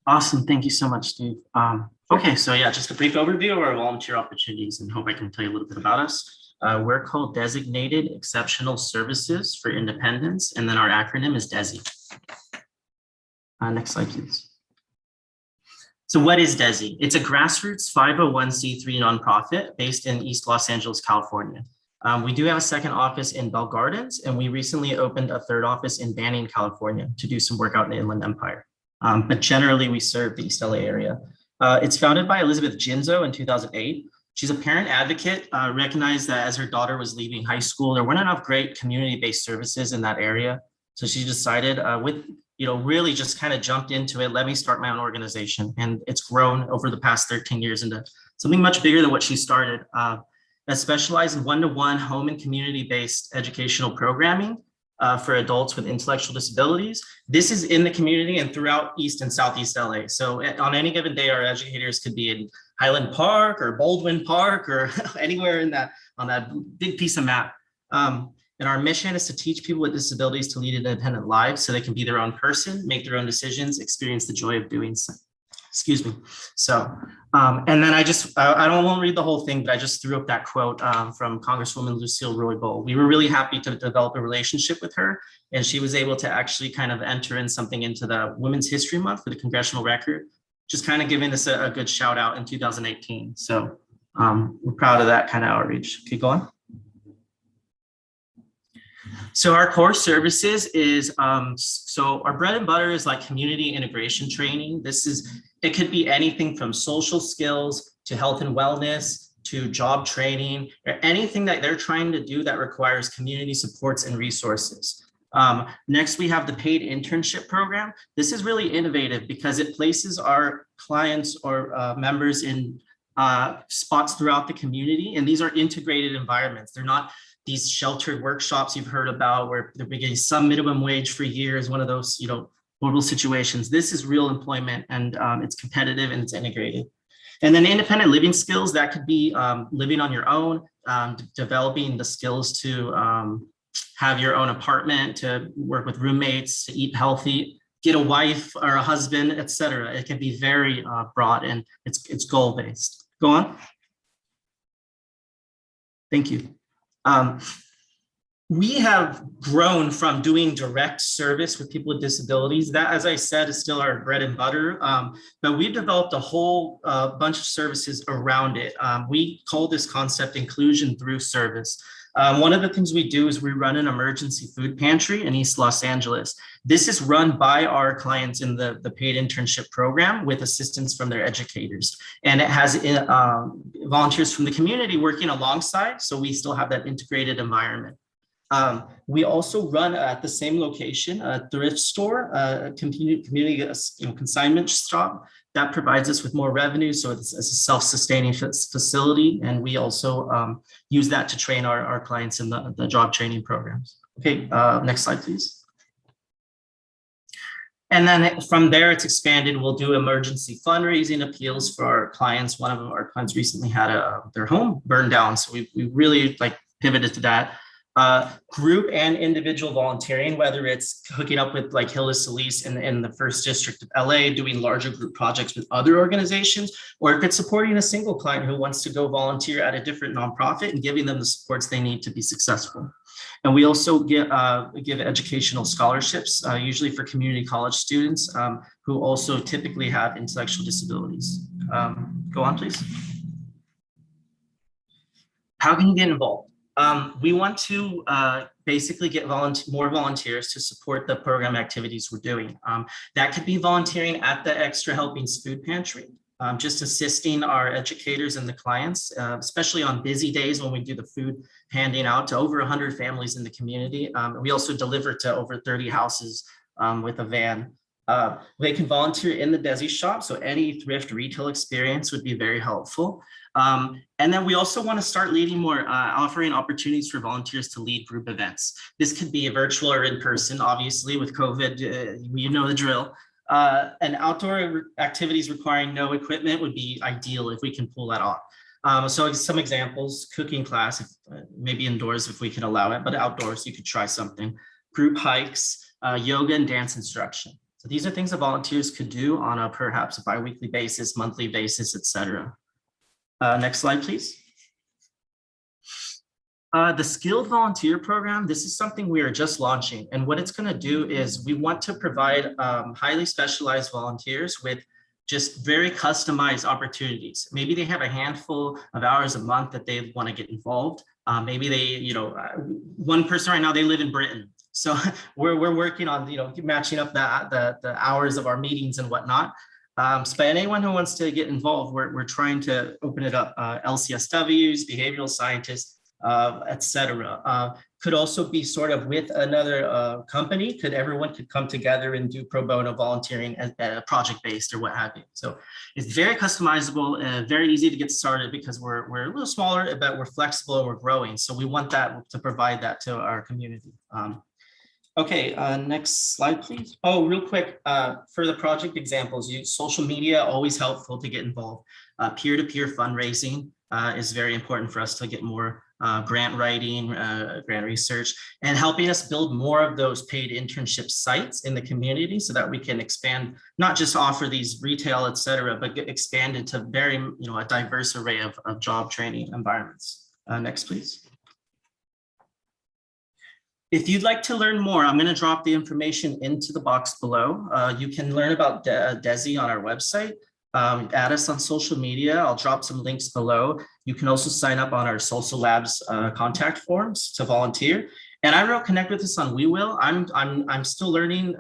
Awesome. Thank you so much, Steve. Okay, so yeah, just a brief overview of our volunteer opportunities and hope I can tell you a little bit about us. We're called Designated Exceptional Services for Independence, and then our acronym is DESI. Next slide, please. So what is DESI? It's a grassroots 501c3 nonprofit based in East Los Angeles, California. We do have a second office in Bell Gardens, and we recently opened a third office in Banning, California to do some work out in the Inland Empire. But generally, we serve the East LA area. It's founded by Elizabeth Jinzo in 2008. She's a parent advocate, recognized that as her daughter was leaving high school, there weren't enough great community-based services in that area. So she decided really just kind of jumped into it. Let me start my own organization. And it's grown over the past 13 years into something much bigger than what she started. That specializes in one-to-one home and community-based educational programming for adults with intellectual disabilities. This is in the community and throughout East and Southeast LA. So on any given day, our educators could be in Highland Park or Baldwin Park or anywhere on that big piece of map. And our mission is to teach people with disabilities to lead independent lives so they can be their own person, make their own decisions, experience the joy of doing so. Excuse me. So, and then I won't read the whole thing, but I just threw up that quote from Congresswoman Lucille Roybal. We were really happy to develop a relationship with her, and she was able to actually kind of enter in something into the Women's History Month for the Congressional Record, just kind of giving us a good shout out in 2018. So we're proud of that kind of outreach. Keep going. So our core services is, so our bread and butter is like community integration training. It could be anything from social skills to health and wellness to job training, or anything that they're trying to do that requires community supports and resources. Next, we have the paid internship program. This is really innovative because it places our clients or members in spots throughout the community, and these are integrated environments. They're not these sheltered workshops you've heard about where they're getting some minimum wage for years, one of those, horrible situations. This is real employment, and it's competitive and it's integrated. And then independent living skills, that could be living on your own, developing the skills to have your own apartment, to work with roommates, to eat healthy, get a wife or a husband, etc. It can be very broad, and it's goal-based. Go on. Thank you. We have grown from doing direct service with people with disabilities. That, as I said, is still our bread and butter, but we've developed a whole bunch of services around it. We call this concept inclusion through service. One of the things we do is we run an emergency food pantry in East Los Angeles. This is run by our clients in the paid internship program with assistance from their educators. And it has volunteers from the community working alongside, so we still have that integrated environment. We also run at the same location, a thrift store, a community consignment shop that provides us with more revenue. So it's a self-sustaining facility. And we also use that to train our clients in the job training programs. Okay, next slide, please. And then from there, it's expanded. We'll do emergency fundraising appeals for our clients. One of our clients recently had their home burned down. So we really pivoted to that. Group and individual volunteering, whether it's hooking up with like Hilda Solis in the first district of LA, doing larger group projects with other organizations, or if it's supporting a single client who wants to go volunteer at a different nonprofit and giving them the supports they need to be successful. And we also give educational scholarships, usually for community college students who also typically have intellectual disabilities. Go on, please. How can you get involved? We want to basically get more volunteers to support the program activities we're doing. That could be volunteering at the Extra Helpings Food Pantry, just assisting our educators and the clients, especially on busy days when we do the food handing out to over 100 families in the community. We also deliver to over 30 houses with a van. They can volunteer in the DESI shop, so any thrift retail experience would be very helpful. And then we also want to start leading more, offering opportunities for volunteers to lead group events. This could be a virtual or in person, obviously with COVID, you know the drill. And outdoor activities requiring no equipment would be ideal if we can pull that off. So some examples: cooking class, maybe indoors if we can allow it, but outdoors you could try something. Group hikes, yoga and dance instruction. So these are things that volunteers could do on a perhaps a bi-weekly basis, monthly basis, etc. Next slide, please. The skilled volunteer program, this is something we are just launching. And what it's going to do is we want to provide highly specialized volunteers with just very customized opportunities. Maybe they have a handful of hours a month that they want to get involved. Maybe they, one person right now, they live in Britain. So we're working on, matching up the hours of our meetings and whatnot. So anyone who wants to get involved, we're trying to open it up. LCSWs, behavioral scientists, etc. Could also be sort of with another company. Everyone could come together and do pro bono volunteering as project-based or what have you. So it's very customizable and very easy to get started because we're a little smaller, but we're flexible and we're growing. So we want that to provide that to our community. Okay, next slide, please. Oh, real quick, for the project examples, social media, always helpful to get involved. Peer-to-peer fundraising is very important for us to get more grant writing, grant research, and helping us build more of those paid internship sites in the community so that we can expand, not just offer these retail, et cetera, but expand into very, a diverse array of job training environments. Next, please. If you'd like to learn more, I'm going to drop the information into the box below. You can learn about DESI on our website. Add us on social media. I'll drop some links below. You can also sign up on our Social Labs contact forms to volunteer. And I will connect with us on WeWyll. I'm still learning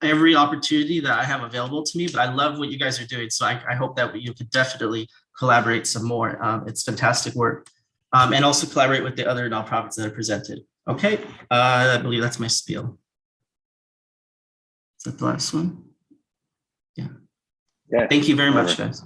every opportunity that I have available to me, but I love what you guys are doing. So I hope that you could definitely collaborate some more. It's fantastic work. And also collaborate with the other nonprofits that are presented. Okay, I believe that's my spiel. Is that the last one? Yeah. Thank you very much, guys.